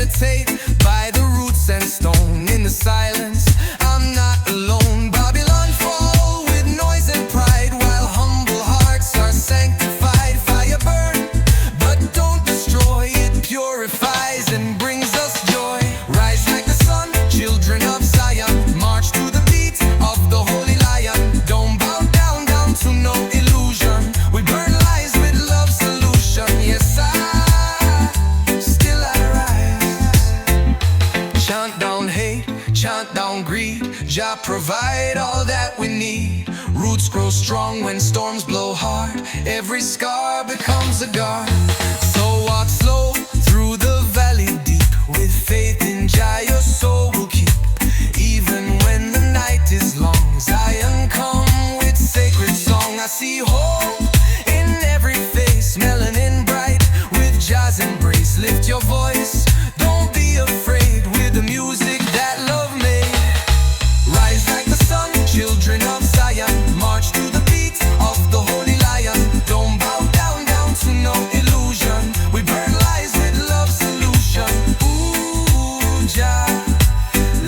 meditate by the roots and stone. In the silence, I'm not alone. Babylon fall with noise and pride, while humble hearts are sanctified. Fire burn, but don't destroy. It purifies and brings us joy. Rise like the sun, children of Zion. March to the beat of the Holy Lion. Don't bow down, down to no illusion. We burn lies with love's solution. Yes, still I rise. Chant down hate, chant down greed. Jah provide all that we need. Roots grow strong when storms blow hard. Every scar becomes a guard. So walk slow through the valley deep. With faith in Jah your soul will keep. Even when the night is long, Zion come with sacred song. I see hope in every face, melanin bright with Jah's embrace. Lift your voice, don't be afraid, with the music that love made. Rise like the sun, children of Zion. March to the beat of the Holy Lion. Don't bow down, down to no illusion. We burn lies with love's solution. Ooh, Jah,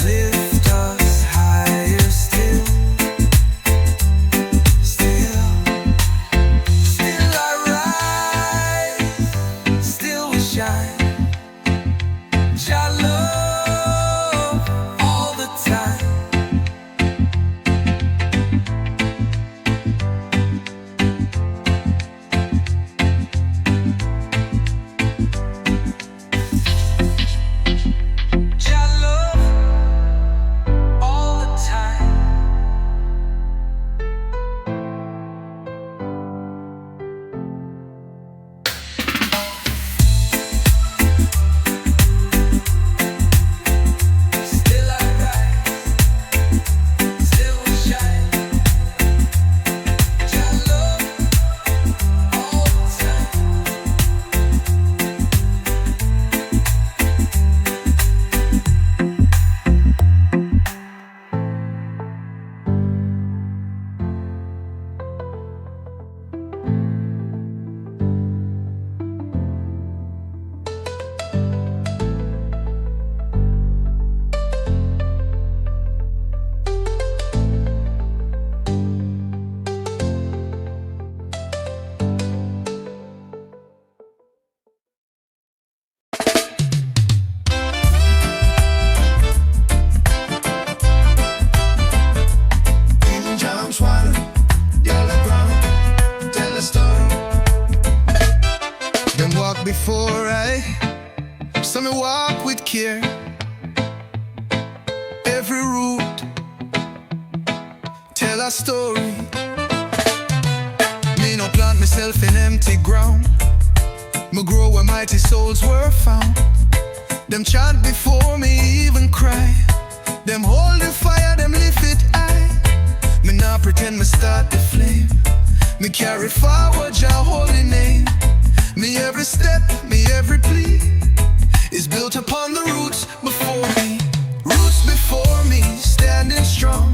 lift us higher still. Still I rise, still we shine. Jah love all the time. Jah love all the time. Still I rise, still we shine. Jah love all the time. King James Water, yellow brown, tell a story. Them walk before I, so me walk with care. Every route tell a story. Me no plant myself in empty ground. Me grow where mighty souls were found. Them chant before me, even cry. Them hold the fire, them lift it high. Me not pretend me start the flame. Me carry forward Jah holy name. Me every step, me every plea is built upon the roots before me. Roots before me, standing strong,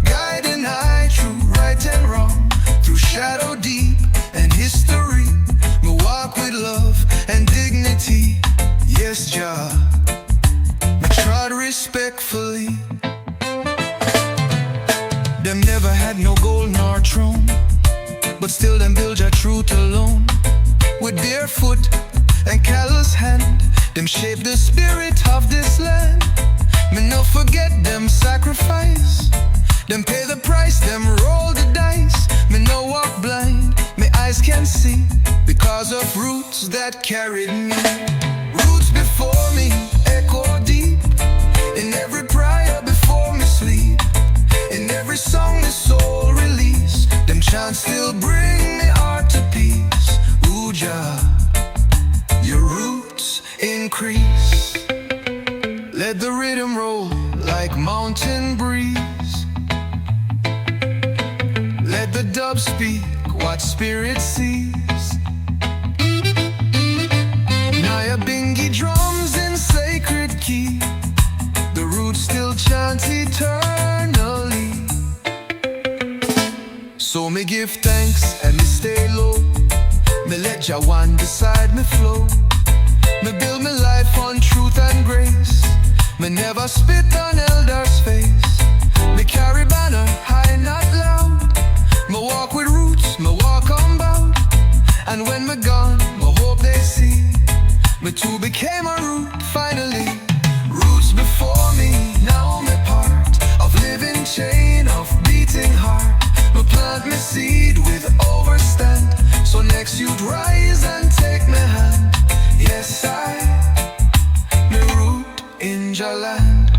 guiding I through right and wrong. Through shadow deep and history, me walk with love and dignity. Yes, Jah, me trod respectfully. Them never had no gold nor throne, but still them build Jah truth alone. With bare foot and callous hand, them shape the spirit of this land. Me no forget them sacrifice. Them pay the price, them roll the dice. Me no walk blind, me eyes can see, because of roots that carried me. Roots before me, echo deep, in every prayer before me sleep. In every song the soul release, them chants still bring me heart to peace. Ooh, Jah, your roots increase. Let the rhythm roll like mountain breeze. Let the dub speak what spirit sees. Naya bingy drums in sacred key. The roots still chant eternally. So me give thanks and me stay low. Me let Jah one beside me flow. Me build me life on truth and grace. Me never spit on elders' face. Me carry banner high, not loud. Me walk with roots, me walk unbound. And when me gone, me hope they see me too became a root finally. Roots before me, now me part of living chain of beating heart. Me plant me seed with overstand, so next you'd rise and take me hand. Yes, I me root in your land.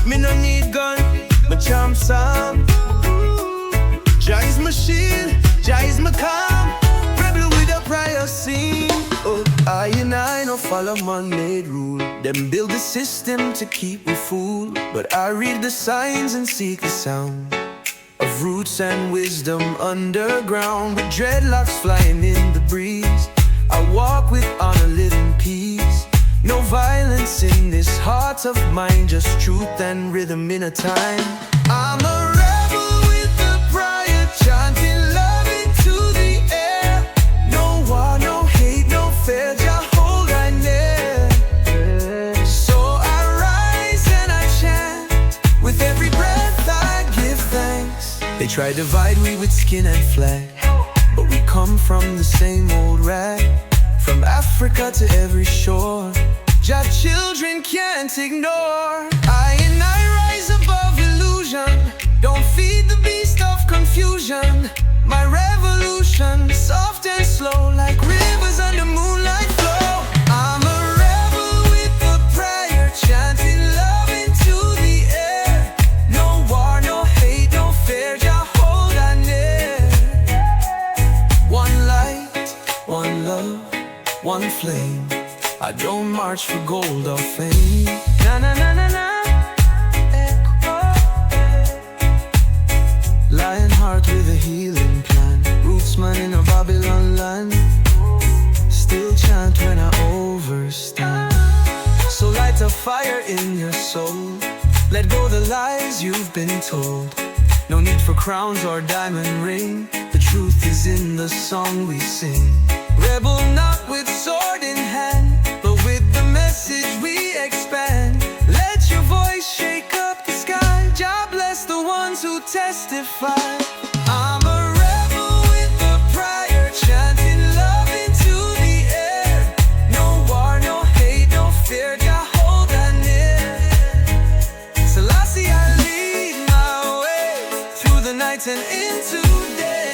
Me no need gun, my charm song. Jah is my shield, Jah is my calm. Rebel with a prior scene. Oh, I and I no follow man-made rule. Them build the system to keep me fool. But I read the signs and seek the sound of roots and wisdom underground. With dreadlocks flying in the breeze, I walk with honor, live in peace. No violence in this heart of mine, just truth and rhythm in a time. I'm a rebel with the prior, chanting love into the air. No war, no hate, no fear, Jah hold I near. So I rise and I chant, with every breath I give thanks. They try to divide me with skin and flag, but we come from the same old rag. From Africa to every shore, Jah children can't ignore. I and I rise above illusion. Don't feed the beast of confusion. My revolution, soft and slow, like rivers under moonlight flow. I'm a rebel with a prayer, chanting love into the air. No war, no hate, no fear, Jah hold I near. One light, one love, one flame. I don't march for gold or fame. Na na na na na. Lion heart with a healing plan. Rootsman in a Babylon land. Still chant when I overstand. So light a fire in your soul. Let go the lies you've been told. No need for crowns or diamond ring. The truth is in the song we sing. Rebel not with sword in hand, but with the message we expand. Let your voice shake up the sky. Jah bless the ones who testify. I'm a rebel with a prayer, chanting love into the air. No war, no hate, no fear, Jah hold I near. Selassie, I lead my way through the night and into day.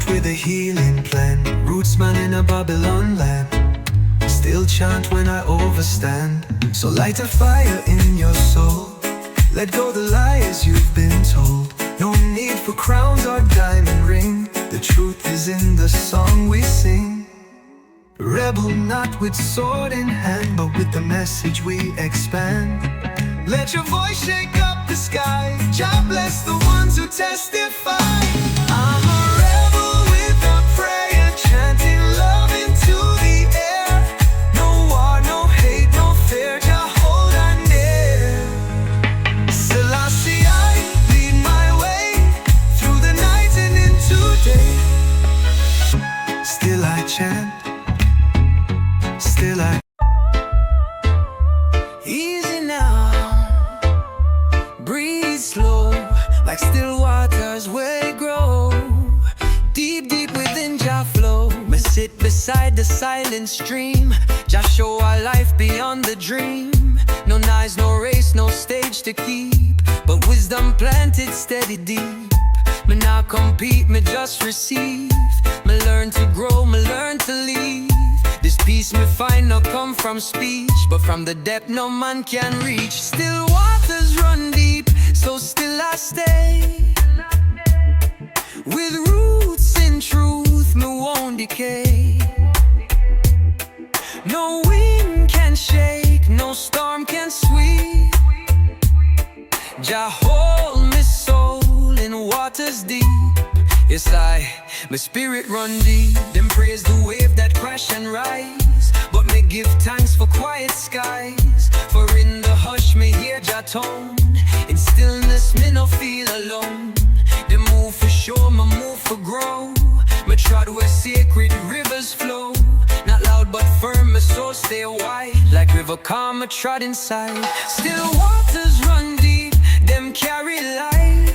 With a healing plan, rootsman in a Babylon land. Still chant when I overstand. So light a fire in your soul. Let go the lies you've been told. No need for crowns or diamond ring. The truth is in the song we sing. Rebel not with sword in hand, but with the message we expand. Let your voice shake up the sky. Jah bless the ones who testify. I'm a rebel with a prayer, chanting love into the air. No war, no hate, no fear, Jah hold I near. Selassie, I lead my way through the night and into day. Still I chant, still I like still waters where it grow. Deep, deep within Jah flow. Me sit beside the silent stream. Jah show our life beyond the dream. No noise, no race, no stage to keep, but wisdom planted steady deep. Me not compete, me just receive. Me learn to grow, me learn to leave. This peace me find not come from speech, but from the depth no man can reach. Still waters run deep, so still I stay. With roots in truth, me won't decay. No wind can shake, no storm can sweep. Jah hold me soul in waters deep. Yes, my spirit run deep. Them praise the wave that crash and rise, but me give thanks for quiet skies. For in the hush me hear Jah tone. In stillness me no feel alone. They move for sure, me move for grow. Me trod where sacred rivers flow. Not loud but firm, my soul stay wide. Like river calm, me trod inside. Still waters run deep, them carry light.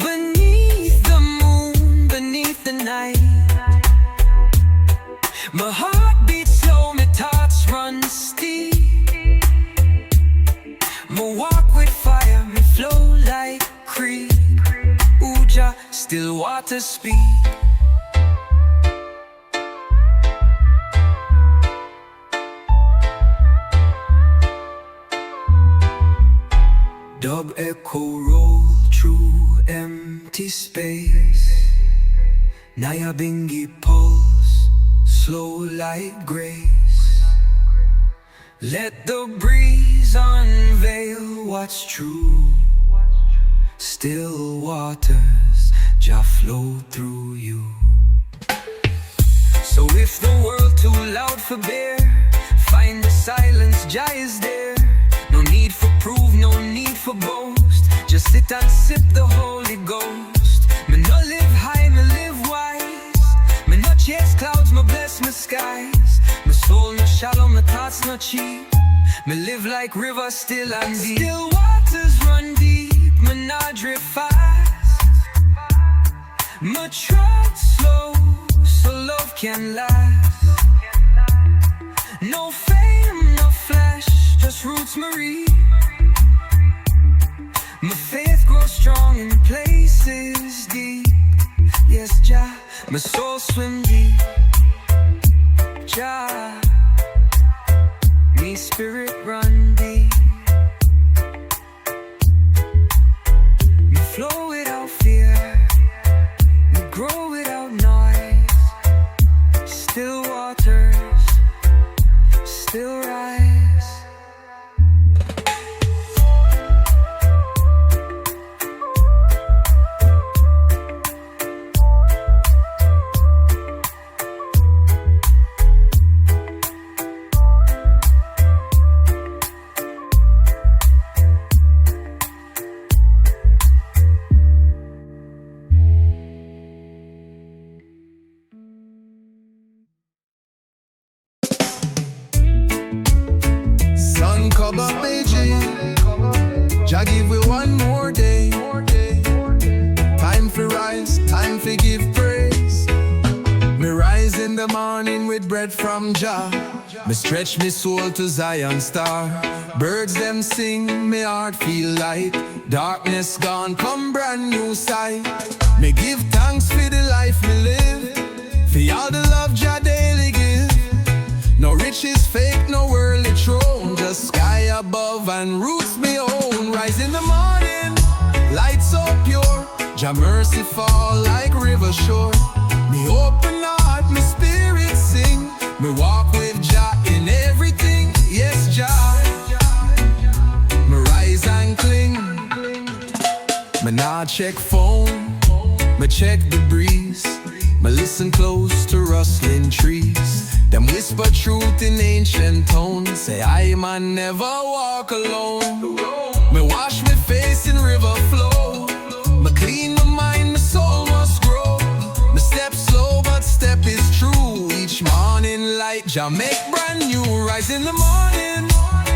Beneath the moon, beneath the night. My heart beats slow, my thoughts run steep. Me walk with fire, me flow like creep. Ooh, Jah, still waters speak. Dub echo roll through empty space. Nyabingi pulse, slow like grace. Let the breeze unveil what's true. Still waters, Jah flow through you. So if the world too loud for bear, find the silence, Jah is there. No need for proof, no need for boast. Just sit and sip the Holy Ghost. Me no live high, me live wise. Me no chase clouds, me bless my skies. My soul no shallow, my thoughts no cheap. Me live like river still and deep. Still waters run deep, me not drift fast. Me trod slow, so love can last. No fame, no flash, just roots me reap. My faith grows strong in places deep. Yes, Jah, my soul swim deep. Jah, me spirit run deep. Me flow without fear, me grow without noise. Still waters, still rise. Cover Beijing, Jah give we one more day. Time for rise, time for give praise. Me rise in the morning with bread from Jah. Me stretch me soul to Zion star. Birds them sing, me heart feel light. Darkness gone, come brand new sight. Me give thanks for the life me live, for all the love Jah daily give. No riches fake, no worldly throne, just sky above and roots me own. Rise in the morning, light so pure, Jah mercy fall like river shore. Me open heart, me spirit sing, me walk with Jah in everything. Yes, Jah, me rise and cling. Me nah check phone, me check the breeze. Me listen close to rustling trees. Them whisper truth in ancient tones. Say I man never walk alone. Me wash me face in river flow. Me clean my mind, my soul must grow. Me step slow but step is true. Each morning light Jah make brand new. Rise in the morning,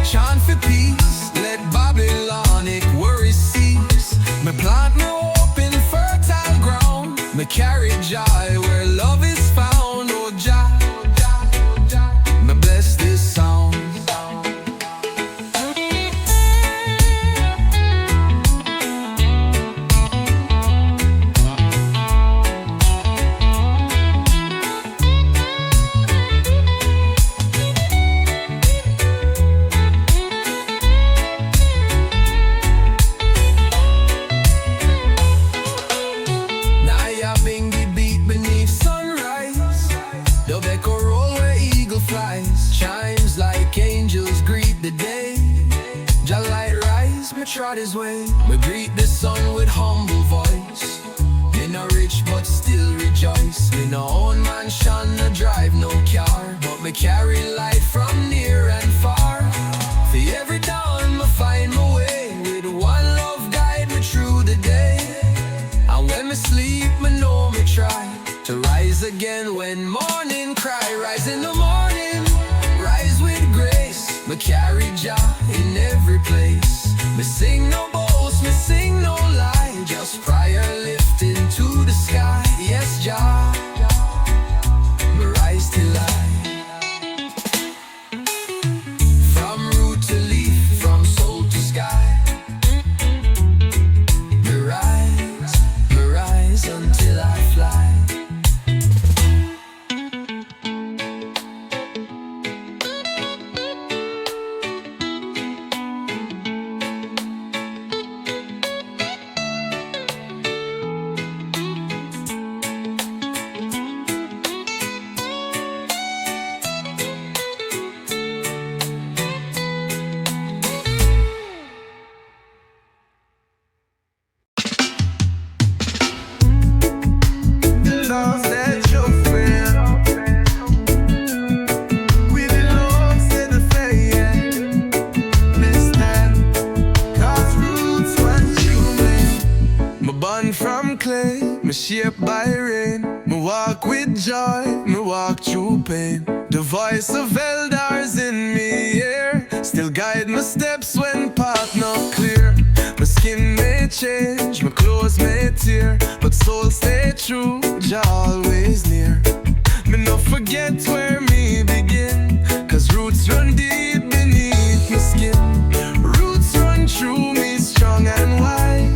chant for peace. Let Babylonic worries cease. Me plant me hope in fertile ground. Me carry joy where love is found. Oh Jah, me bless this sound. Chimes like angels greet the day. Jah light rise, me trot his way. Me greet the sun with humble voice. Me no rich but still rejoice. Me no own mansion, no drive no car, but me carry light from near and far. For every dawn me find my way, with one love guide me through the day. And when me sleep, me know me try to rise again when morning cry. Rise in the morning, rise with grace. Me carry Jah in every place. Me sing no boast, me sing no lie, just prayer lifting to the sky. Yes, Jah, me rise till I. From root to leaf, from soul to sky. Me rise until I fly. Me shaped by rain, me walk with joy, me walk through pain. The voice of elders in me ear still guide my steps when path not clear. My skin may change, my clothes may tear, but soul stay true, Jah always near. Me no forget where me begin, cause roots run deep beneath my skin. Roots run through me strong and wide.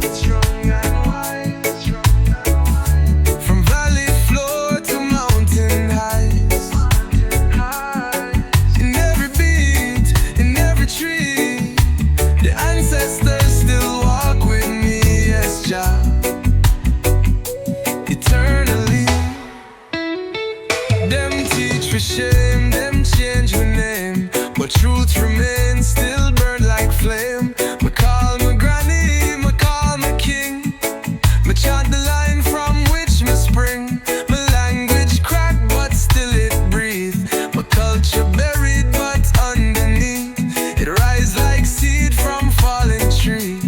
Eternally, them teach for shame, them change my name, but truth remains, still burn like flame. Me call my granny, me call my king, me chant the line from which me spring. My language cracked, but still it breathe. My culture buried, but underneath it rise like seed from falling tree.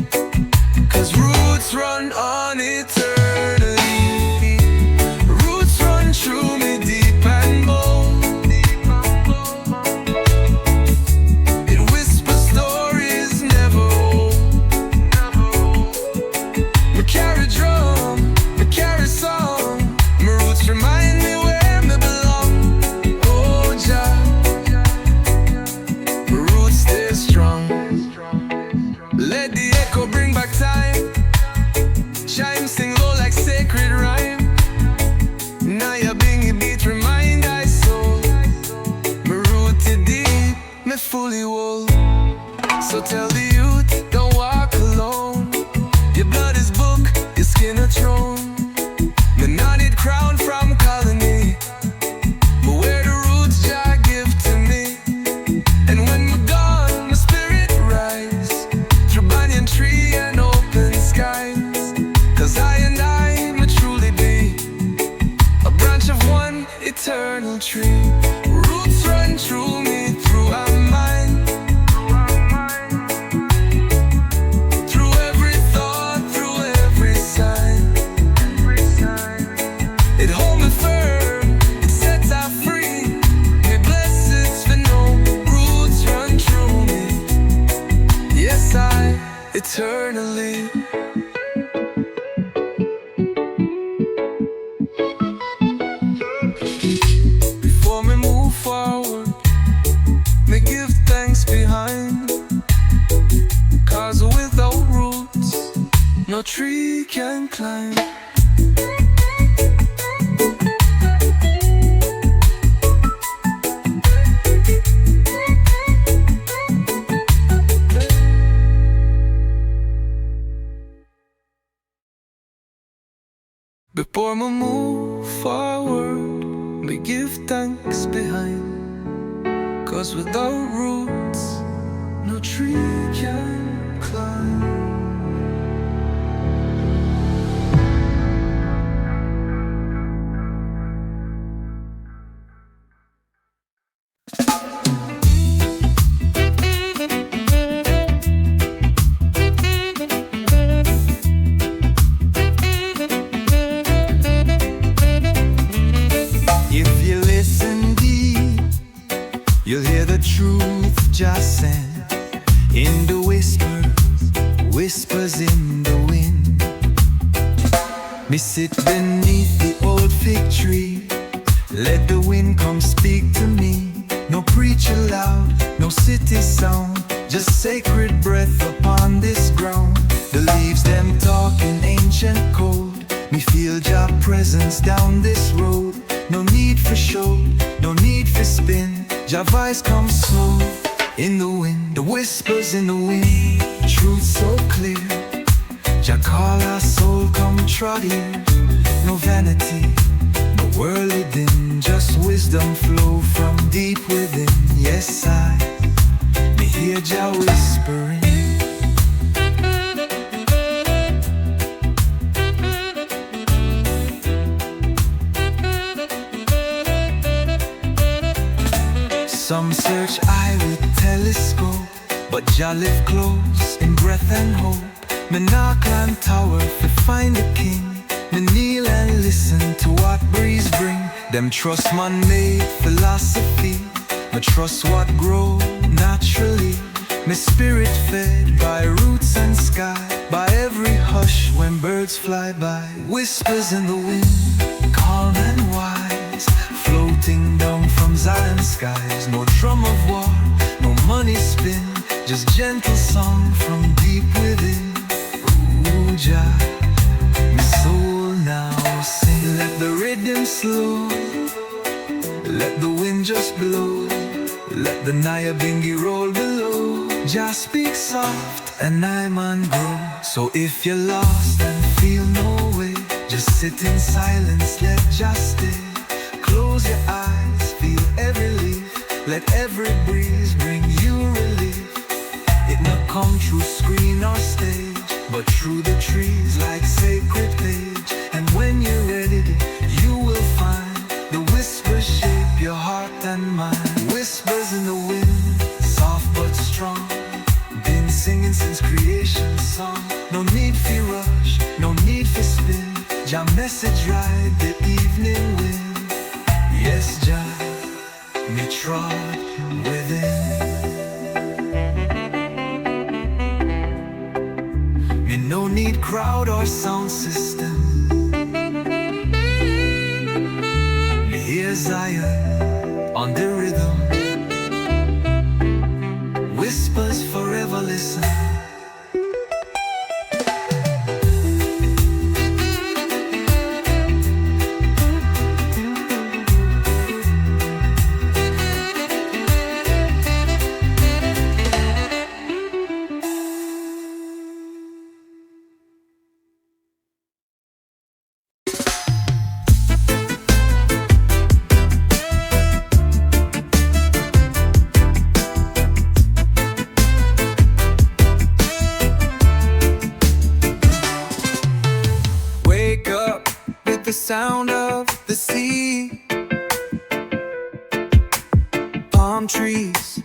Cause roots run on eternally. Roots run through me deep and bold. It whispers stories never old. Me carry drum, me carry song. My roots remind me where me belong. Oh Jah, my roots stay strong. Let the echo bring back time. Chime sing low like sacred rhyme. Now your bingy beat remind I soul. Me rooted deep, me fully whole. So tell the youth, don't walk alone. Your blood is book, your skin a throne. The knotted crown from colony, but where the roots Jah give to me. And when we're gone, my spirit rise through banyan tree and open skies. Cause I and I may truly be a branch of one eternal tree. Roots run through me, through our mind, through every thought, through every sign. It holds me firm, it sets out free. Me blessings for no roots run through me. Yes, I eternally. climb. Before we move forward, we give thanks behind. 'Cause without roots, no tree can climb. You'll hear the truth just sent in the whispers in the wind. Me sit beneath the old fig tree, let the wind come speak to me. No preacher loud, no city sound, just sacred breath upon this ground. The leaves them talking ancient code, me feel your presence down this road. No need for show, no need for spin, your voice comes slow in the wind, the whispers in the wind, truth so clear. Jah call our soul, come trot here. No vanity, no worldly din, just wisdom flow from deep within. Yes, me hear Jah whispering. Some search eye with telescope, but Jah live close in breath and hope. Me knock on tower to find the king. Me kneel and listen to what breeze bring. Them trust man-made philosophy, me trust what grow naturally. Me spirit fed by roots and sky, by every hush when birds fly by. Whispers in the wind, calm and wise, floating down from Zion skies. No drum of war, no money spin, just gentle song from deep within. Ooh, Jah, my soul now sing. Let the riddims slow, let the wind just blow, let the Nyabingi roll below. Jah speak soft and I man grow. So if you're lost and feel no way, just sit in silence, let Jah stay. Close your eyes, feel every leaf, let every breeze bring you relief. It not come through screen or stage, but through the trees like sacred page. And when you're ready, you will find the whispers shape your heart and mind. Whispers in the wind, soft but strong, been singing since creation's song. No need for rush, no need for spin, Jah message ride the evening wind. Yes, Jah, me trod within. Me no need crowd or sound system. Me hear Zion on the rhythm. Whispers forever listen. The sound of the sea, palm trees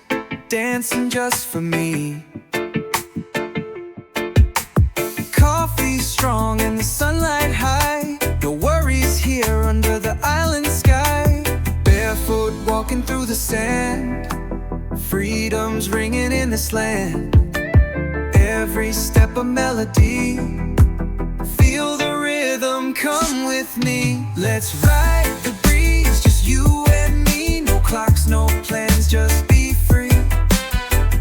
dancing just for me. Coffee strong and the sunlight high, no worries here under the island sky. Barefoot walking through the sand, freedom's ringing in this land. Every step a melody, feel the rhythm, come with me. Let's ride the breeze, just you and me. No clocks, no plans, just be free.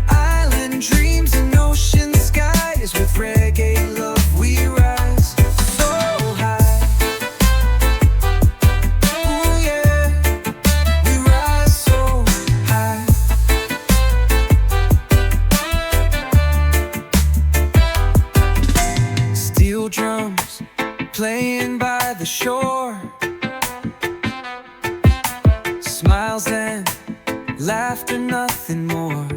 Island dreams and ocean skies, with reggae love we rise. Soar laughter, nothing more.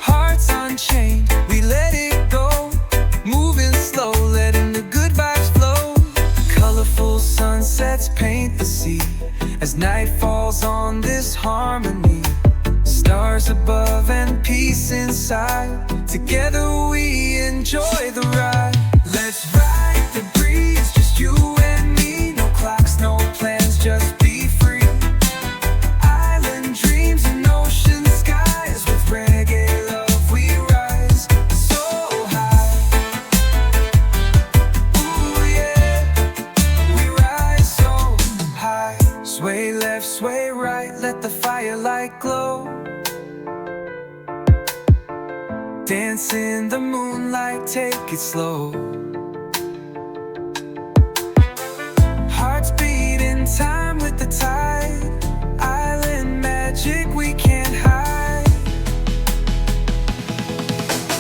Hearts unchained, we let it go, moving slow, letting the good vibes flow. Colorful sunsets paint the sea as night falls on this harmony. Stars above and peace inside, together we enjoy the ride. Let's ride the breeze, just you and me. No clocks, no plans, just be free. Island dreams and ocean skies, with reggae love we rise so high. Ooh yeah, we rise so high. Sway left, sway right, let the firelight glow. Dance in the moonlight, take it slow. Hearts beat in time with the tide. Island magic we can't hide.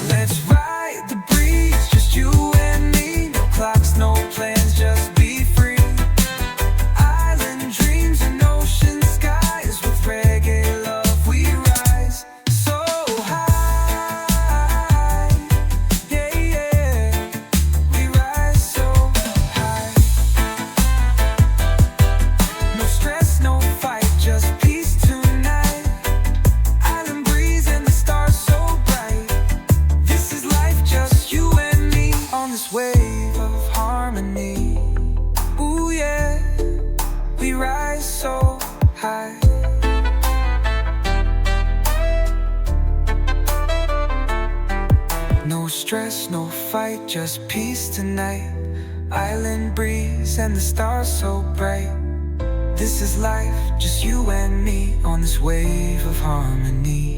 Let's ride the breeze, just you and me. No clocks, no plans, just be free. Island dreams and ocean skies, with reggae love we rise so high. Wave of harmony, ooh yeah, we rise so high. No stress, no fight, just peace tonight. Island breeze and the stars so bright. This is life, just you and me on this wave of harmony.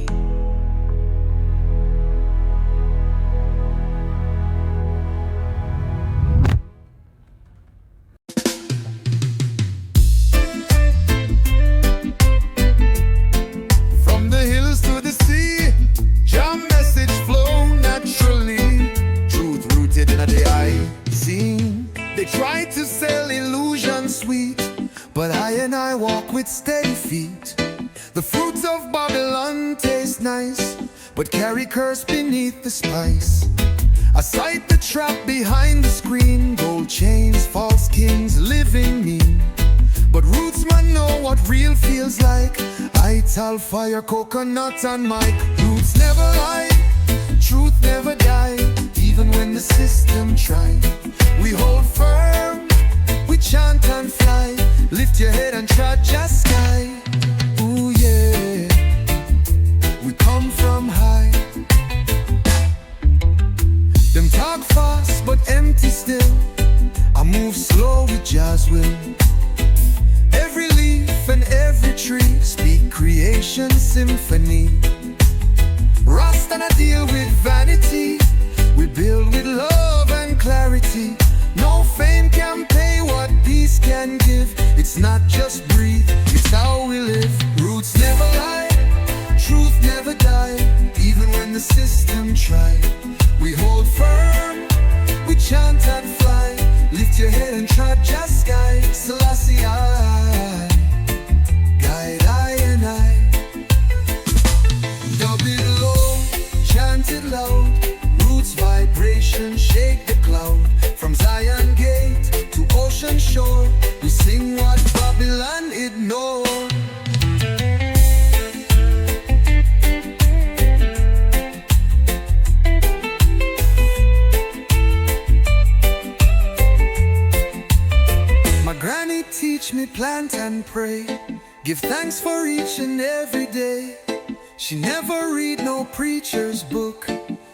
They try to sell illusions sweet, but I walk with steady feet. The fruits of Babylon taste nice, but carry curse beneath the spice. I sight the trap behind the screen, gold chains, false kings living mean. But roots man know what real feels like. I tell fire, coconut and mic. Roots never lie, truth never die, even when the system tries. We hold firm, we chant and fly. Lift your head and trudge a sky. Ooh yeah, we come from high. Them talk fast but empty still. I move slow with jazz will. Every leaf and every tree speak creation symphony. Rasta not deal with vanity, we build with love and clarity. No fame can pay what peace can give. It's not just breathe, it's how we live. Roots never lie, truth never die, even when the system try. We hold firm, we chant and fly. Lift your head and trudge a sky. Selassie I, guide I and I. Dub it low, chant it loud. Roots vibration shake the cloud. From Zion gate to ocean shore, we sing what Babylon ignored. My granny teach me plant and pray, give thanks for each and every day. She never read no preacher's book,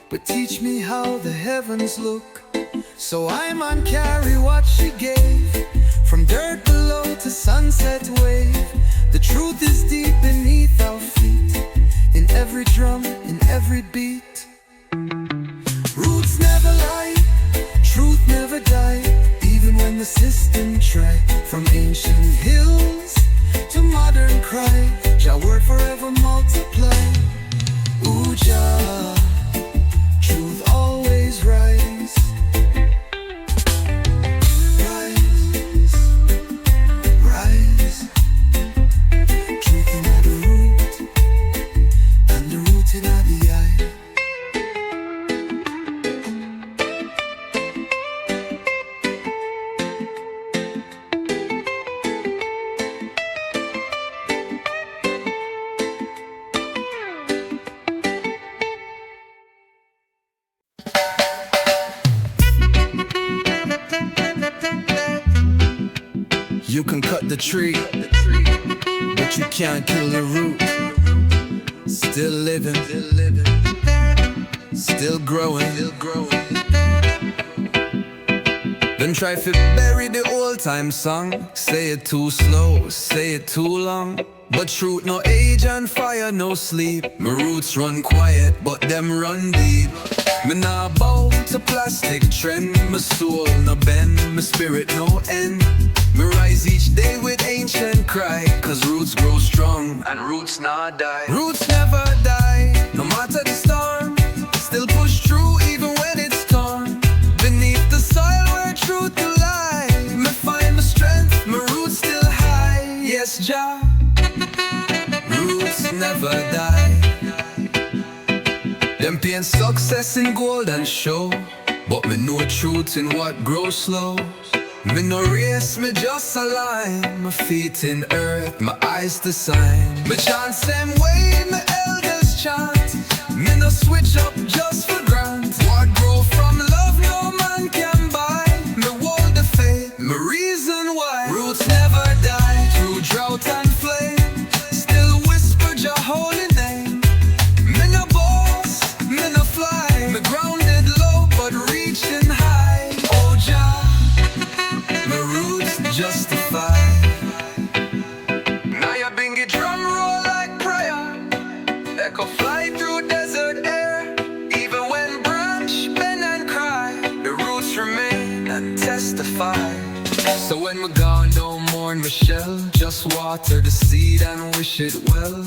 but teach me how the heavens look. So I man carry what she gave, from dirt below to sunset wave. The truth is deep beneath our feet, in every drum, in every beat. Roots never lie, truth never die, even when the system try. From ancient hills to modern cry, Jah word forever multiply. Ooh Jah, truth always rise. Rise, rise. You can cut the tree, but you can't kill the root. Still living, still growing. Don't try to bury the old time song. Say it too slow, say it too long. But truth no age and fire no sleep. My roots run quiet, but them run deep. Me nah bow to plastic trend. My soul no bend, my spirit no end. Me rise each day with ancient cry, cause roots grow strong and roots not die. Roots never die, no matter the storm. Still push through even when it's torn. Beneath the soil where truth will lie. Me find my strength, my roots still high. Yes, Jah, roots never die. Them paint success in gold and show, but me know truth in what grows slow. Me no race, me just align. My feet in earth, my eyes the sign. Me chant same way my elders chant. Me no switch up just for grant. What grow from love no man can buy. Me hold the faith, my reason why. Roots never die through drought and flame. Still whisper your holy name. Me no boss, me no fly. Me grounded low but reaching high. Oh Jah, my roots justified. Now your bingy drum roll like prayer. Echo fly through desert air. Even when branch bend and cry, the roots remain and testify. So when we're gone, don't mourn Michelle. Just water the seed and wish it well.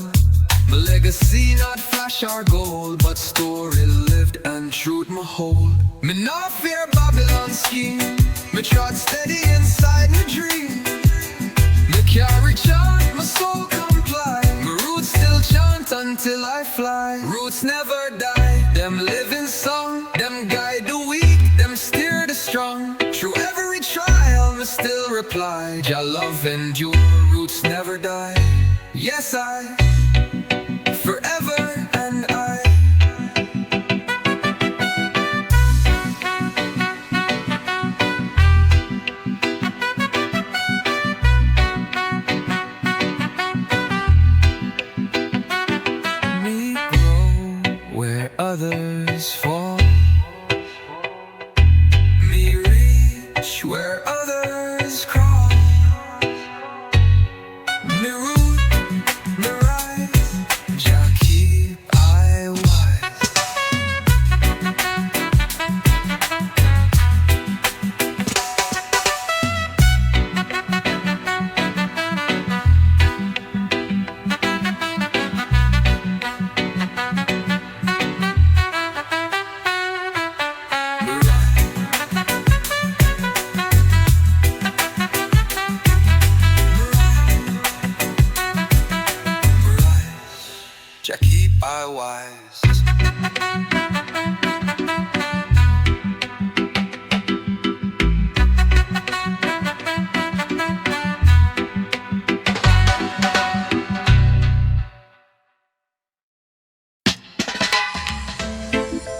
My legacy not flash or gold, but story lived and truth my hold. Me not fear Babylon's scheme. Me trod steady inside my dream. Me carry chant, my soul comply. My roots still chant until I fly. Roots never die, them living song. Them guide the weak, them steer the strong. Through every trial, me still reply. Jah love endure, roots never die. Yes, I, forever and I. Me grow where others fall. Me reach where others crawl. Me root, me rise, Jah keep I wise. Jah keep I wise.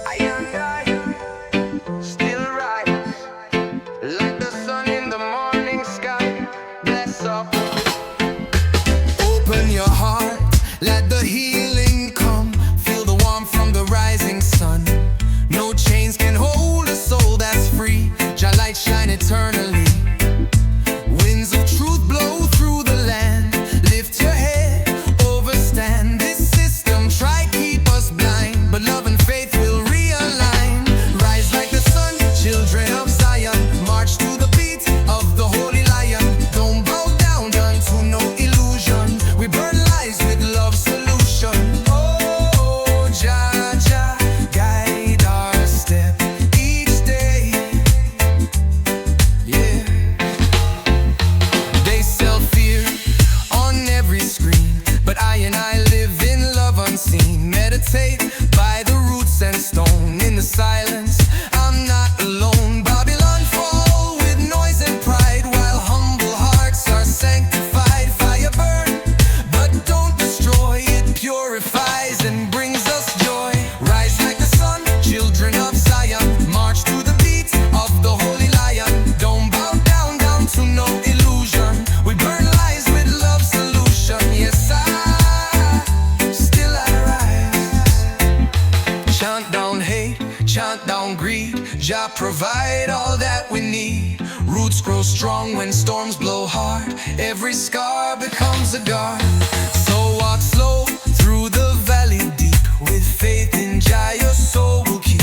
I and I still rise like the sun in the morning sky. Bless up. Open your heart, let the healing come. Feel the warmth from the rising sun. No chains can hold a soul that's free. Jah light shine eternally. Winds of truth blow through the land. Lift your head, overstand. This system try keep us blind, but love and faith will realign. Rise like the sun, children of Zion. March to the beat of the holy lion. Don't bow down unto no illusion. We burn lies with love's solution. Oh, Jah, Jah, guide our step each day. Yeah. They sell fear on every screen, but I and I live in love unseen. Meditate by the roots and stone. In the silence, I'm not alone. Babylon fall with noise and pride, while humble hearts are sanctified. Fire burn, but don't destroy. It purifies and brings us joy. Rise like the sun, children of Zion. March to the beat of the holy lion. Don't bow down to no illusion. We Jah provide all that we need. Roots grow strong when storms blow hard. Every scar becomes a guard. So walk slow through the valley deep. With faith in Jah your soul will keep.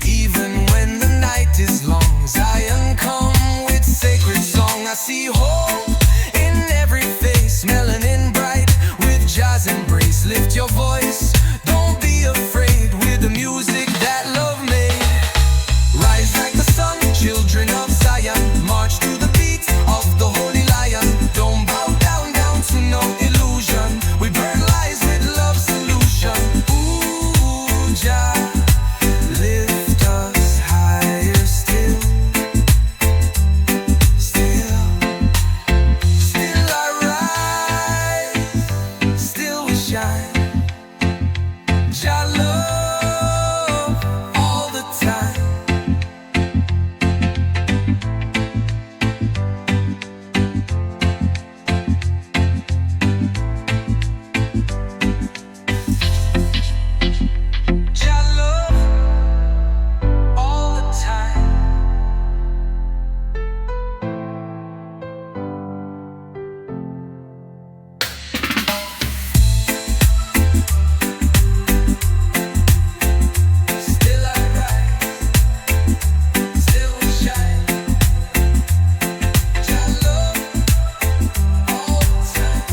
Even when the night is long, Zion come with sacred song. I see hope in every face, melanin bright with Jah's embrace. Lift your voice, don't be afraid, with the music that love made. Rise like the sun, children of Zion, march to the beat of the holy lion. Don't bow down, down to no illusion. We burn lies with love's solution. Ooh, Jah, lift us higher still. Still I rise, still we shine. Jah love all the time. Jah love all the time. Still I rise, still we shine. Jah love all the time.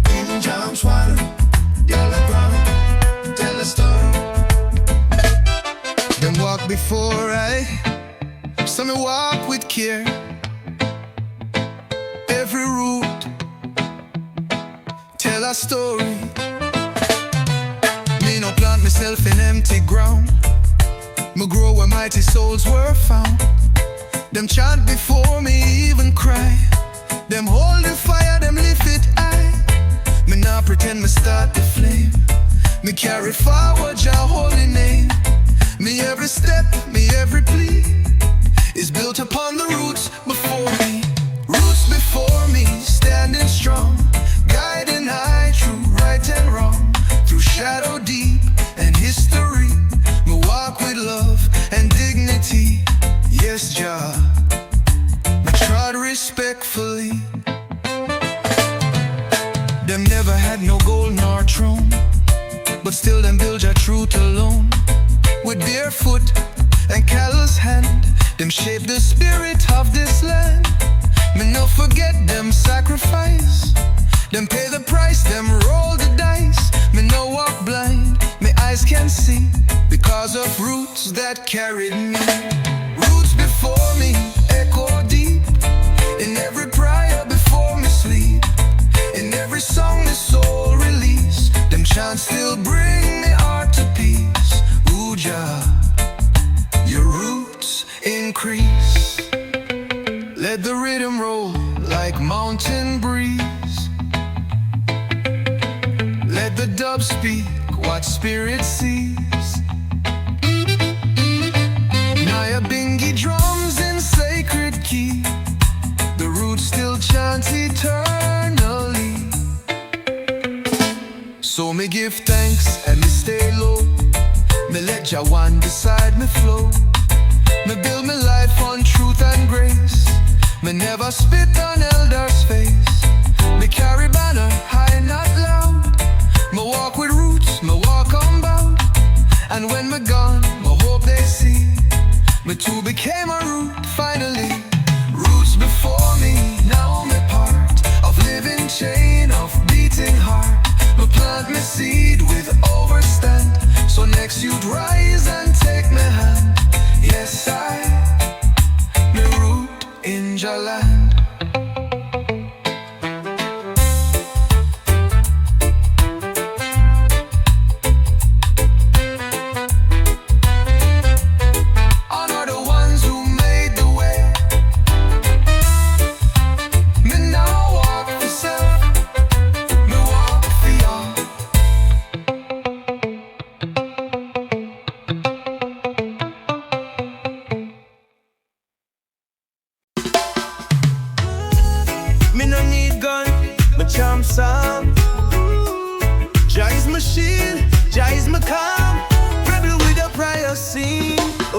In Jam's water, yellow brown, tell a story. Them walk before some walk with care. Every root tell a story. Me no plant myself in empty ground. Me grow where mighty souls were found. Them chant before me, even cry. Them hold the fire, them lift it high. Me not pretend me start the flame. Me carry forward your holy name. Me every step, me every plea is built upon the roots before me. Roots before me, standing strong, guiding I through right and wrong, through shadow deep and history. Me walk with love and dignity. Yes, Jah, me trod respectfully. Them never had no gold nor throne, but still them build your truth alone. With barefoot and callous hand, them shape the spirit of this land. Me no forget them sacrifice. Them pay the price, them roll the dice. Me no walk blind, me eyes can see, because of roots that carried me. Roots before me, echo deep, in every prayer before me sleep. In every song the soul release, them chants still bring me heart to peace. Ooh, Jah, your roots increase. Let the rhythm roll like mountain breeze. Let the dove speak what spirit sees. Naya bingy drums in sacred key. The roots still chant eternally. So me give thanks and me stay low. Me let Jawan beside me flow. Me build me life on truth and grace. Me never spit on elders' face. Me carry banner high, not loud. Me walk with roots, me walk unbound. And when me gone, me hope they see me too became a root finally. Roots before me, now me part of living chain of beating heart. Me plant me seed with overstand, so next you'd rise and take me hand. Yes, I me root in Jah land.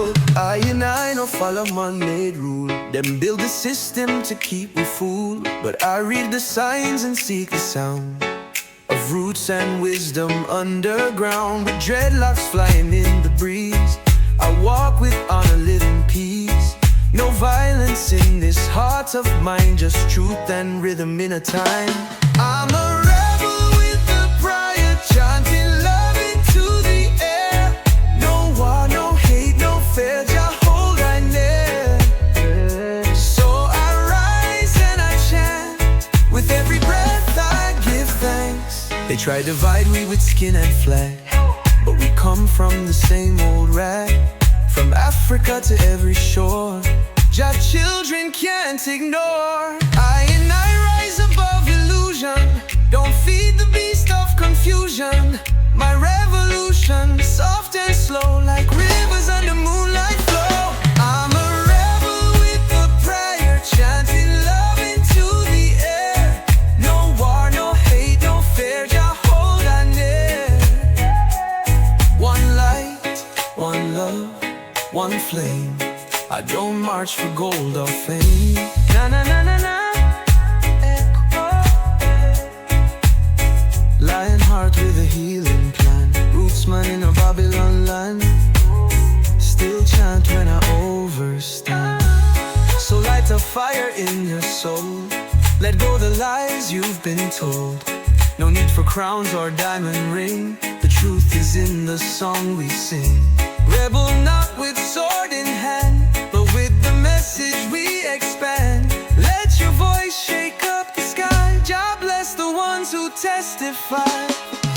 Oh, I and I no follow man-made rule. Them build the system to keep we fool. But I read the signs and seek the sound of roots and wisdom underground. With dreadlocks flying in the breeze, I walk with honor, live in peace. No violence in this heart of mine, just truth and rhythm in a time. I'm a rebel with the prior, chanting love into the air. No war, no hate, no fear, just hold I near. So I rise and I chant, with every breath I give thanks. They try to divide me with skin and flag, but we come from the same old rag. From Africa to every shore, Jah children can't ignore. I and I rise above illusion, don't feed the beast of confusion. My revolution, soft and slow, like rivers under moonlight flow. I'm a rebel with a prayer, chanting love into the air. No war, no hate, no fear, Jah hold I near. One light, one love, one flame. I don't march for gold or fame. Na na na na na. Lion heart with a healing plan. Rootsman in a Babylon land. Still chant when I overstand. So light a fire in your soul. Let go the lies you've been told. No need for crowns or diamond ring. The truth is in the song we sing. Rebel not with sword in hand, but with the message we expand. Let your voice shake up the sky. Jah bless the ones who testify.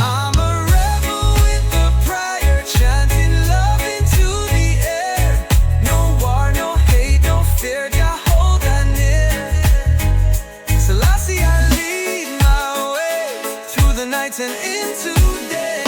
I'm a rebel with a prayer, chanting love into the air. No war, no hate, no fear, Jah hold I near. Selassie, I lead my way through the night and into day.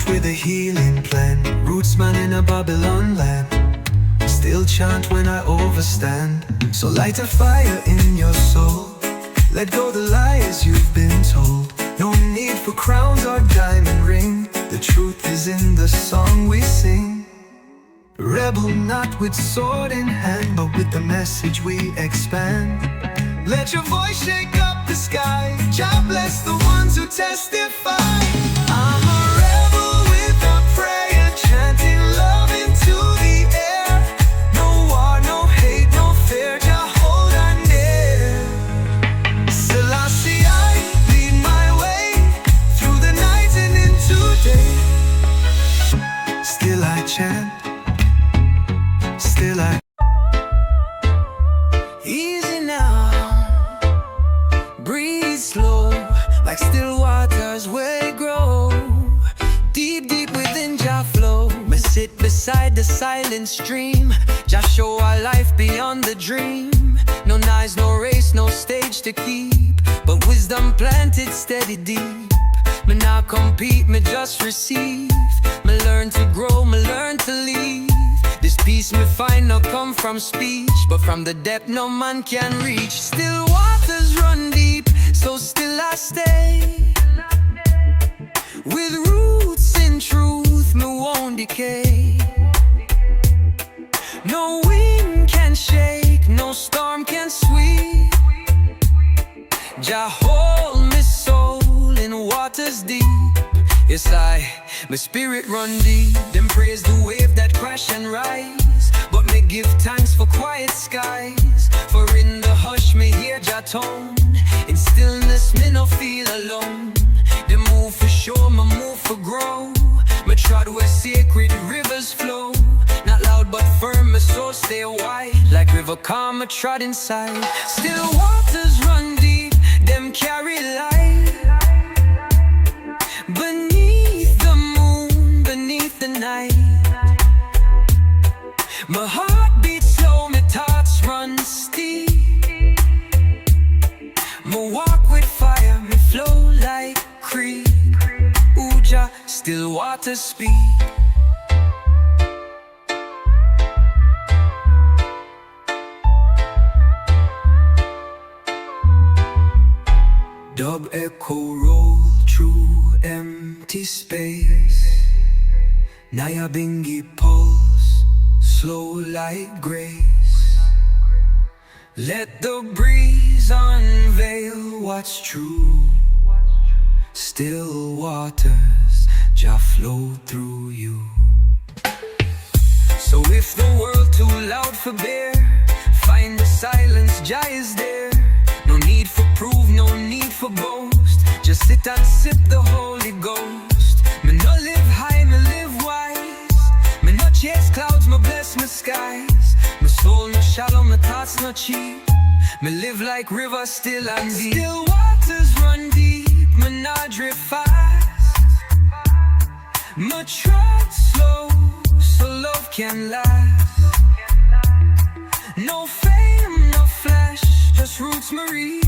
With a healing plan, rootsman in a Babylon land. Still chant when I overstand. So light a fire in your soul. Let go the lies you've been told. No need for crowns or diamond ring. The truth is in the song we sing. Rebel not with sword in hand, but with the message we expand. Let your voice shake up the sky. Jah bless the ones who testify. I'm a rebel with a prayer, chanting love into the air. No war, no hate, no fear, Jah hold I near. Selassie, I lead my way through the night and into day. Still I chant, still I. Easy now, breathe slow, like still waters where they grow. Deep, deep within Jah flow. Me sit beside the silent stream. Jah show our life beyond the dream. No knives, no race, no stage to keep, but wisdom planted steady deep. Me not compete, me just receive. Me learn to grow, me learn to leave. This peace me find not come from speech, but from the depth no man can reach. Still waters run deep, so still I stay. With roots in truth, me won't decay. No wind can shake, no storm can sweep. Jah hold me soul in waters deep. Yes, my spirit run deep. Them praise the wave that crash and rise, but me give thanks for quiet skies. For in the hush me hear Jah tone. In stillness me no feel alone. They move for sure, me move for grow. Me trod where sacred rivers flow, not loud but firm, my soul stay wide. Like river calm, me trod inside. Still waters run deep, them carry light. Beneath the moon, beneath the night. My heart beats slow, my thoughts run steep. Me walk with fire, me flow like creek. Uja, still waters speak. Dub echo roll through empty space. Nyabingi pulse, slow like grace. Let the breeze unveil what's true. Still waters, Jah flow through you. So if the world too loud for bear, find the silence, Jah is there. No need for proof, no need for boast. Just sit and sip the Holy Ghost. Me no live high, me live wise. Me no chase clouds, me bless my skies. My soul no shallow, my thoughts no cheap. Me live like river still and deep. Still waters run deep, me not drift fast. Me trod slow, so love can last. No fame, no flash, just roots Marie.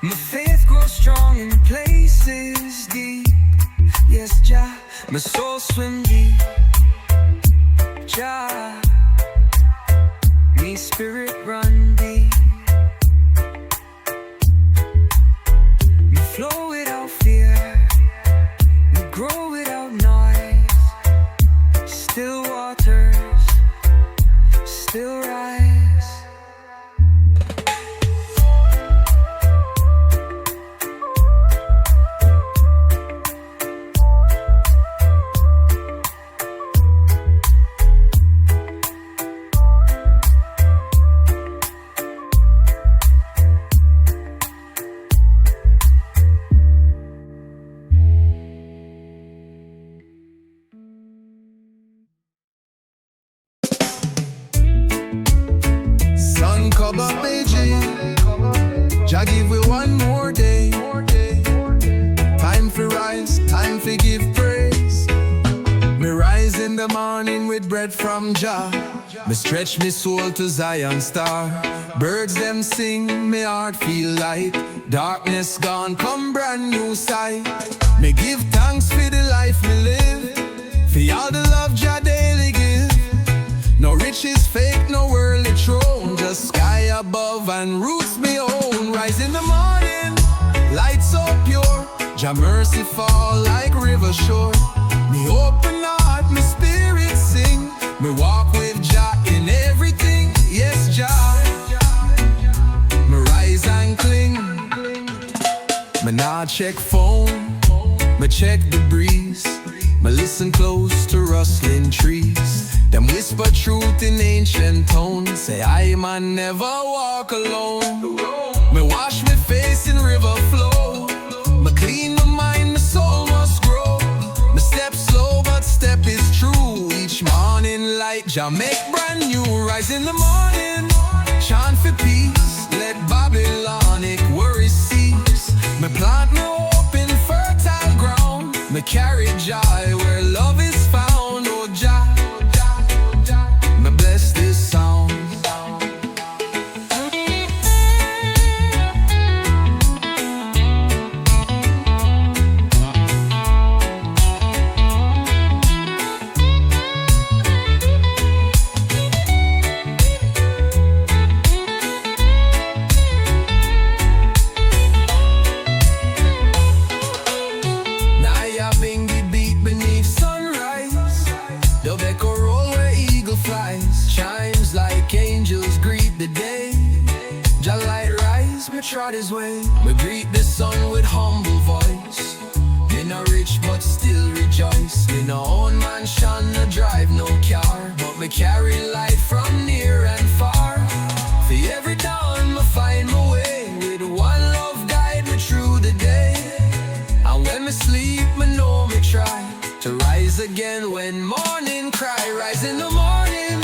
My faith grows strong in places deep. Yes, Jah, my soul swim deep. Jah, me spirit run deep. Me flow without fear, me grow without noise. Still waters, still rise. Sun come up, Beijing. Jah give we one more day. Time for rise, time for give praise. Me rise in the morning with bread from Jah. Me stretch me soul to Zion star. Birds them sing, me heart feel light. Darkness gone, come brand new sight. Me give thanks for the life me live, for all the love Jah daily give. No riches fake, no worldly throne, just sky above and roots me own. Rise in the morning, light so pure, Jah mercy fall like river shore. Me open heart, me spirit sing, me walk with Jah in everything. Yes, Jah, me rise and cling. Me nah check phone, me check the breeze. Me listen close to rustling trees. Them whisper truth in ancient tones. Say I man never walk alone. Me wash me face in river flow. Me clean my mind, my soul must grow. Me step slow but step is true. Each morning light Jah make brand new. Rise in the morning, chant for peace. Let Babylonic worries cease. Me plant me hope in fertile ground. Me carry joy where love is found. Oh Jah, me bless this sound. Nyabingi beat beneath sunrise. The echo roll where eagle flies. Chimes like angels greet the day. Jah light rise, me trod his way. Me greet the sun with humble voice. Me no rich but still rejoice. Me no own mansion, no drive no car, but me carry light from near and far. For every dawn me find my way, with one love guide me through the day. And when me sleep, me know me again when morning cry. Rise in the morning,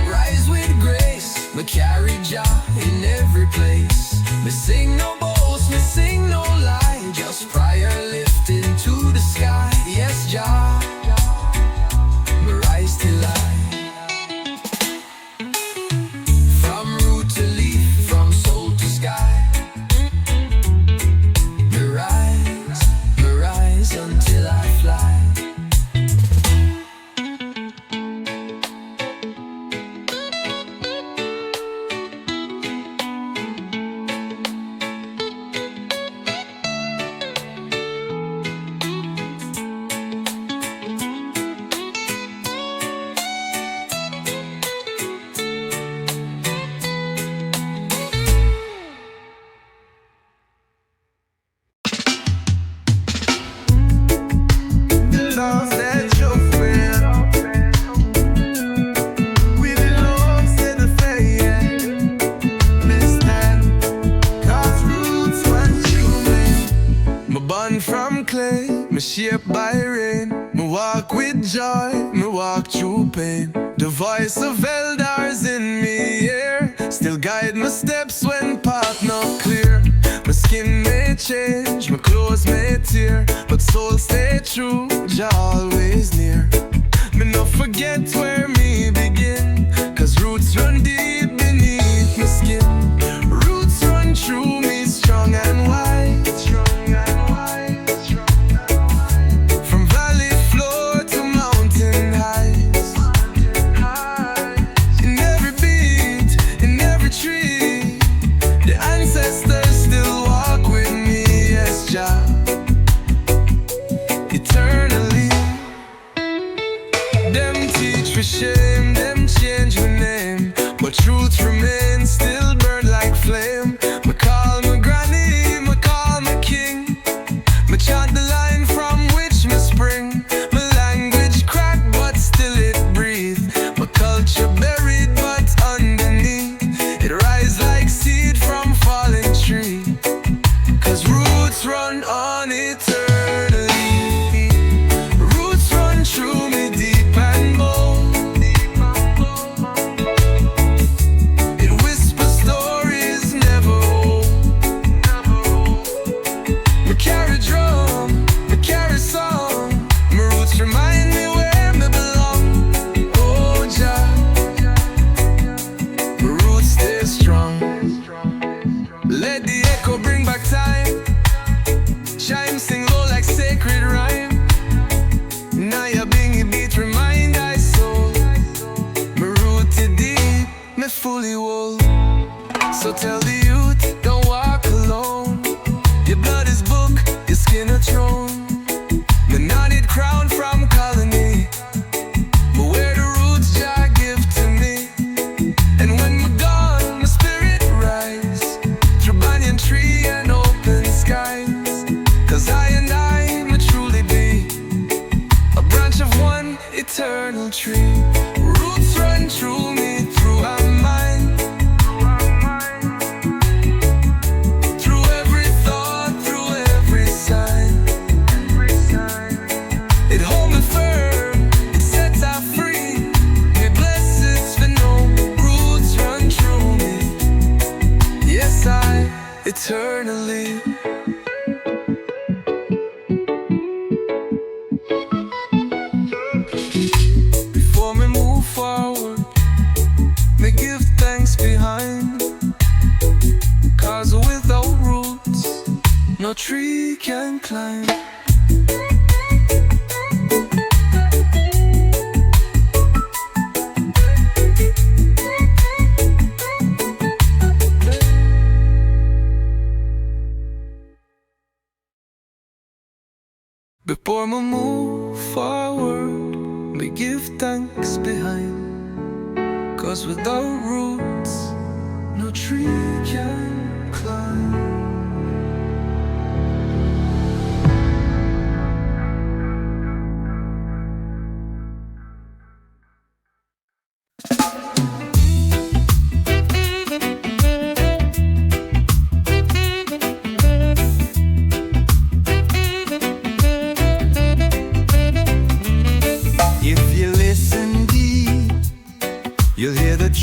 rise with grace. Me carry Jah in every place. Me sing no boast, me sing no lie. Just prayer lifting to the sky. Yes, Jah, me rise till light. From root to leaf, from soul to sky. Me rise until I fly. Love that your friend. We the Lord said the fair. Miss that. God's roots run through me. Me born from clay, me shaped by rain. Me walk with joy, me walk through pain. The voice of elders in me ear still guide my steps when path not clear. My skin may change, my clothes may tear, but soul stay true, Jah always near. Me no forget where me begin, cause roots run deep beneath my skin. Roots run through me strong and wide. From valley floor to mountain heights. In every beat, in every tree, the ancestors still walk with me, yes, Jah, eternally. Them teach for shame, them change my name, but truth remains, still burn like flame. Me call my granny, me call my king. Me chant the line from which me spring. My language cracked, but still it breathe. My culture buried, but underneath it rise like seed from falling tree. Cause roots run on eternally. Roots run through me deep and bold. It whispers stories never old. Me carry drum, me carry song. My roots remind me where me belong. Oh, Jah, my roots stay strong. Let the echo bring back time. Chime sing low like sacred rhyme. Now your bingy beat remind I soul. Me rooted deep, me fully wool. So tell the youth, don't walk alone. Your blood is book, your skin a throne. The knotted crown from colony. But where the roots Jah give to me. And when we're gone, my spirit rise through banyan tree and open skies. Cause I and I may truly be a branch of one eternal tree. Roots run through me, through our mind. Through every thought, through every sign. It hold me firm, it sets out free. Me blessings for no roots run through me. Yes, I eternally. Before me move forward, me give thanks behind. Cause without roots, no tree can climb. Before me move forward, me give thanks behind. Cause without roots, no tree can climb.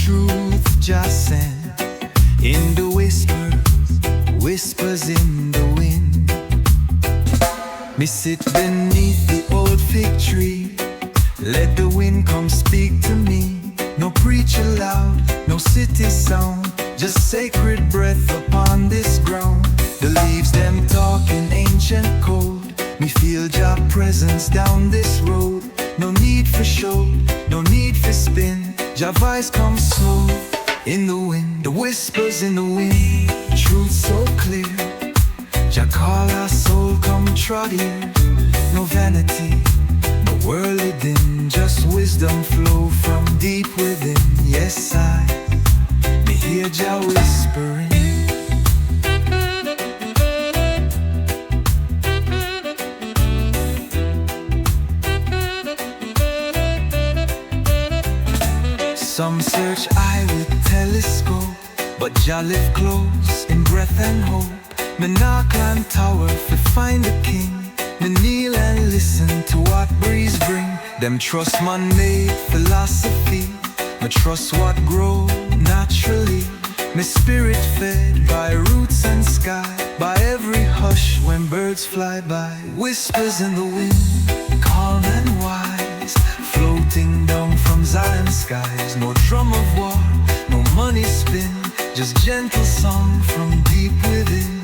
truth just sent in the whispers in the wind. Me sit beneath the old fig tree, let the wind come speak to me. No preacher loud, no city sound, just sacred breath upon this ground. The leaves them talk in ancient code. Me feel Jah presence down this road. No need for show, no need for spin. Jah voice comes slow in the wind, the whispers in the wind. Truth so clear, Jah call our soul, come trot here. No vanity, no worldly din, just wisdom flow from deep within. Yes, me hear Jah whispering. Some search eye with telescope, but Jah live close in breath and hope. Me nah climb tower to find the king. Me kneel and listen to what breeze bring. Them trust man-made philosophy. Me trust what grow naturally. Me spirit fed by roots and sky, by every hush when birds fly by. Whispers in the wind, calm and wise, floating down from Zion skies. No drum of war, no money spin, just gentle song from deep within.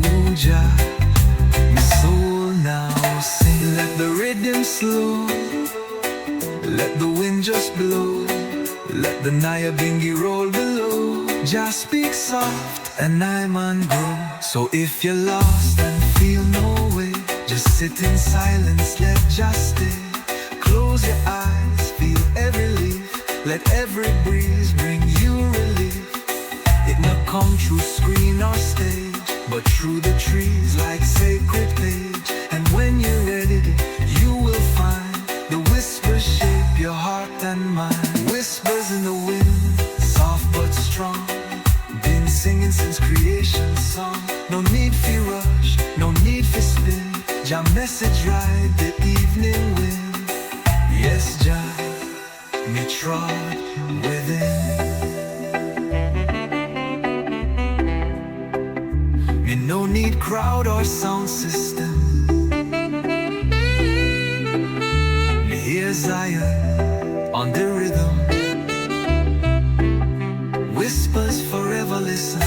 Ooh, Jah, my soul now sing. Let the rhythm slow, let the wind just blow, let the Nyabingi roll below. Just speak soft and I man grow. So if you're lost and feel no way, just sit in silence, let just stay. Close your eyes, feel every leaf, let every breeze bring you relief. It not come through screen or stage, but through the trees like sacred page. And when you're ready, you will find the whispers shape your heart and mind. Whispers in the wind, soft but strong, been singing since creation song. No need for rush, no need for spin, Jah message ride the evening wind. Yes, Jah, me trod within. Me no need crowd or sound system. Me hear Zion on the rhythm. Whispers forever listen.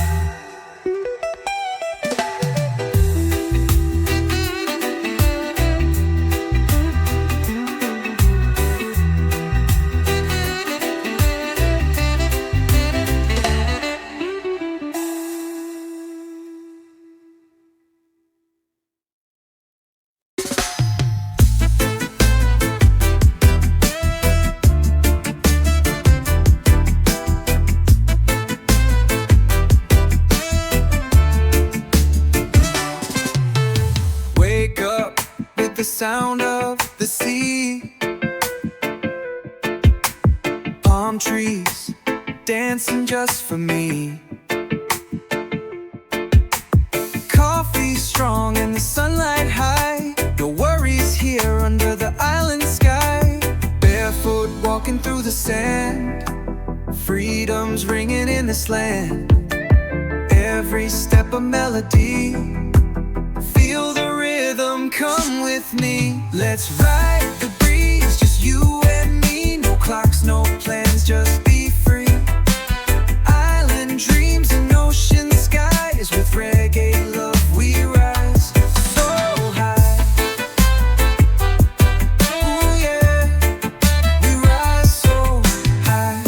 The sound of the sea, palm trees dancing just for me. Coffee strong and the sunlight high, no worries here under the island sky. Barefoot walking through the sand, freedom's ringing in this land. Every step a melody, feel the rhythm, come with me. Let's ride the breeze, just you and me. No clocks, no plans, just be free. Island dreams and ocean skies, with reggae love we rise so high. Ooh yeah, we rise so high.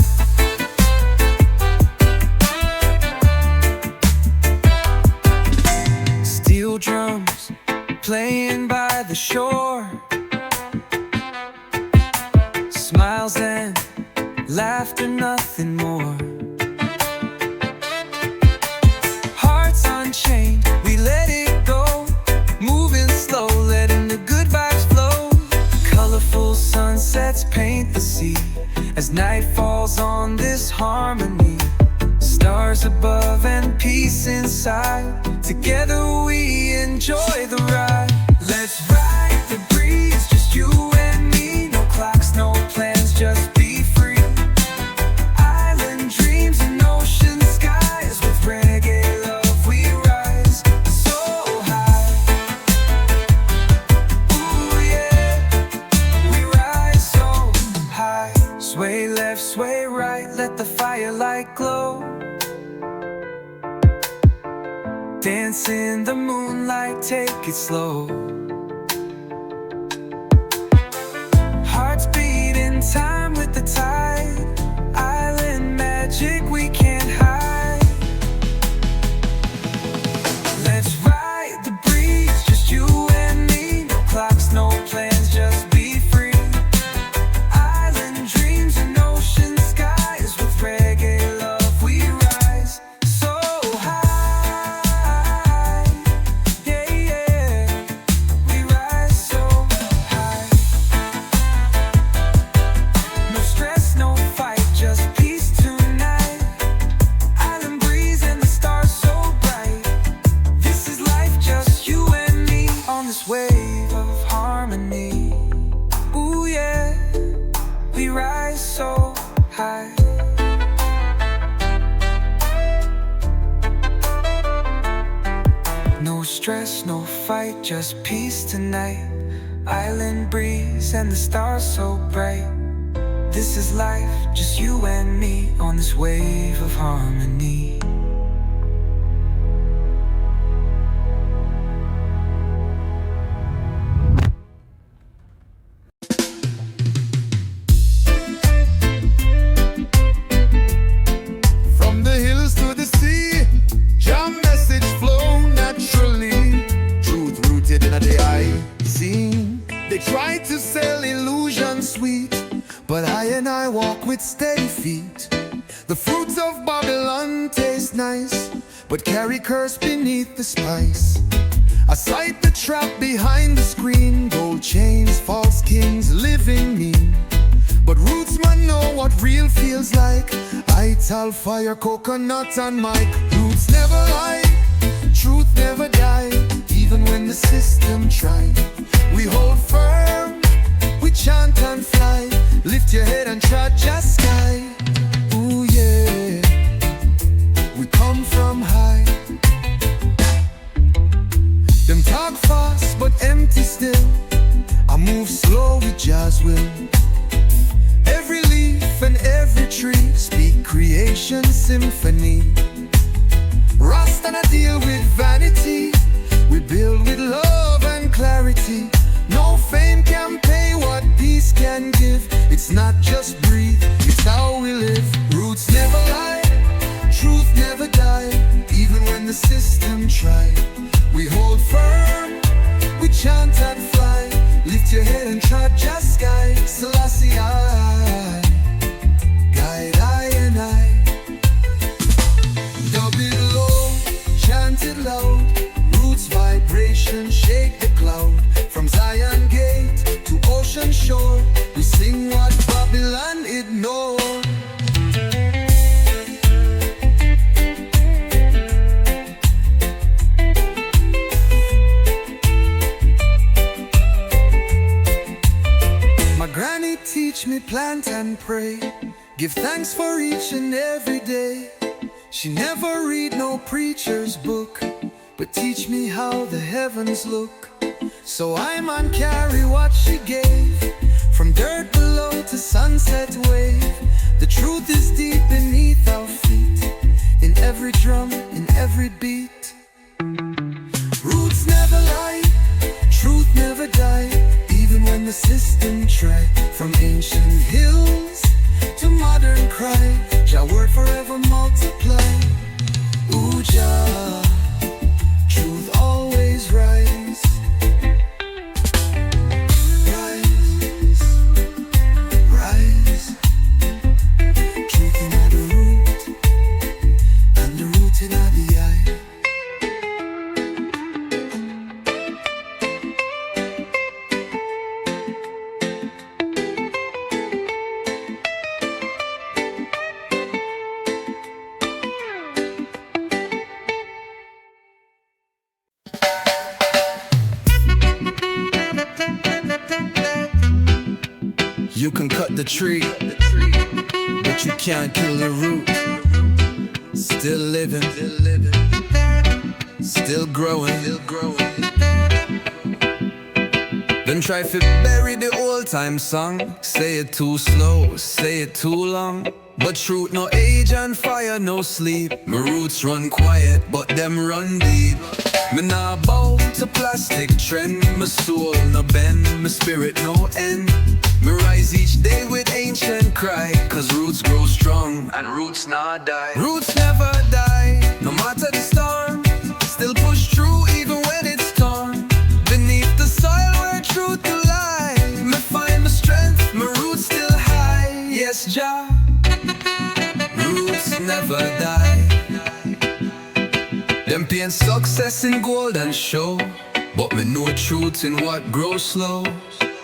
Steel drums playing by the shore, smiles and laughter, nothing more. Hearts unchained, we let it go, moving slow, letting the good vibes flow. Colorful sunsets paint the sea as night falls on this harmony. Stars above and peace inside, together we enjoy the ride. Let's ride the breeze, just you and me. No clocks, no plans, just be free. I let the firelight glow. Dance in the moonlight, take it slow. Hearts beat in time with the tide. Island magic we can't hide. Let's ride the breeze, just you and me. No clocks, no plans, just be free. Island dreams and ocean skies. With reggae love we rise so high. Yeah, yeah, we rise so high. No stress, no fight, just peace tonight. Island breeze and the stars so bright. This is life, just you and me on this wave of harmony. Ooh yeah, we rise so high. No stress, no fight, just peace tonight. Island breeze and the stars so bright. This is life, just you and me on this wave of harmony. From the hills to the sea, your message flow naturally. Truth rooted in the eye seen. They try to sell illusion sweet, but I walk with steady feet. The fruits of Babylon taste nice, but carry curse beneath the spice. I sight the trap behind the screen. Gold chains, false kings living mean. But roots man know what real feels like. I tell fire, coconut and mic. Roots never lie, truth never die. Even when the system try, we hold firm, we chant and fly. Lift your head and trudge a sky. Ooh yeah, we come from high. Them talk fast but empty still. I move slow with jazz will. Every leaf and every tree speak creation symphony. Rasta not deal with vanity. We build with love and clarity. No fame can pay what peace can give. It's not just breathe, it's how we live. Roots never lie, truth never die. Even when the system try, we hold firm, we chant and fly. Lift your head and trudge a sky. Selassie I, guide I and I. Dub it low, chant it loud. Roots vibration shake the cloud. From Zion gate to ocean shore, we sing what Babylon ignored. My granny teach me plant and pray. Give thanks for each and every day. She never read no preacher's book, but teach me how the heavens look. So I man carry what she gave. From dirt below to sunset wave. The truth is deep beneath our feet. In every drum, in every beat. Roots never lie, truth never die. Even when the system try. From ancient hills to modern cry. Jah word forever multiply. Ooh Jah, truth always rise. Rise, rise. Truth in the root, and the root in the eye. You can cut the tree, but you can't kill the root. Still living, still growing. Then try to bury the old time song. Say it too slow, say it too long. But truth no age and fire no sleep. My roots run quiet but them run deep. Me nah bow to plastic trend. My soul no bend, my spirit no end. Me rise each day with ancient cry, cause roots grow strong and roots nah die. Roots never die, no matter the storm. Still push through even when it's torn. Beneath the soil where truth will lie, me find my strength, my roots still high. Yes, Jah, roots never die. Them paint success in gold and show, but me know truth in what grows slow.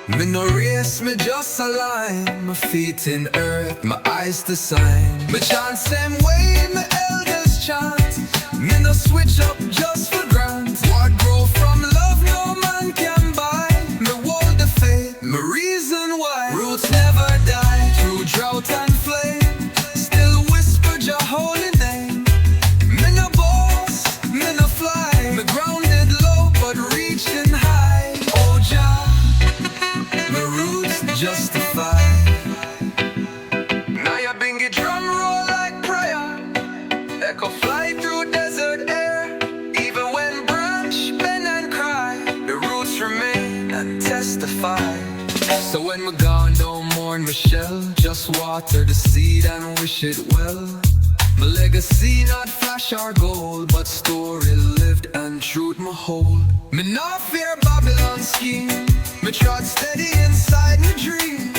Me no race, me just align. My feet in earth, my eyes the sign. Me chant same way my elders chant. Me no switch up just for grant. What grow from love no man can buy. Me hold the faith, my reason why. Roots never die through drought and flame. Still whisper your holy name. Me no boss, me no fly. Me grounded low but reaching high. Oh Jah, my roots justify. Now your bingy drum roll like prayer. Echo fly through desert air. Even when branch bend and cry, the roots remain and testify. So when we're gone, don't mourn Michelle. Just water the seed and wish it well. My legacy not flash or gold, but story lived and truth my hold. Me not fear Babylon's scheme. Me trod steady inside my dream.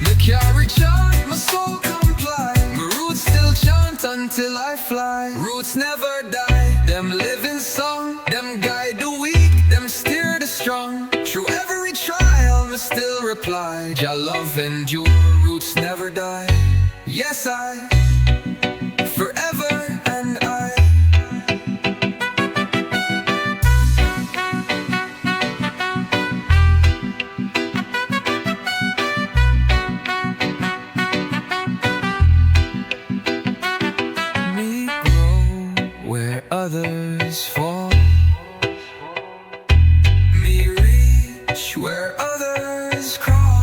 Me carry chant, my soul comply. My roots still chant until I fly. Roots never die, them live in song. Them guide the weak, them steer the strong. Through every trial, me still reply. Jah love endure, roots never die. Yes, I, forever and I. Me grow where others fall. Me reach where others crawl.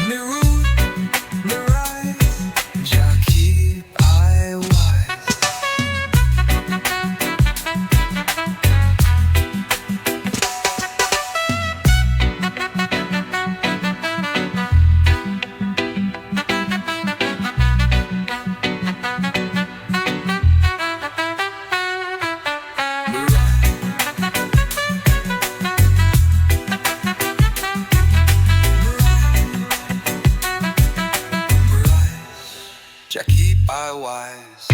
Me root, me rise, Jah keep I wise. Jah keep I wise.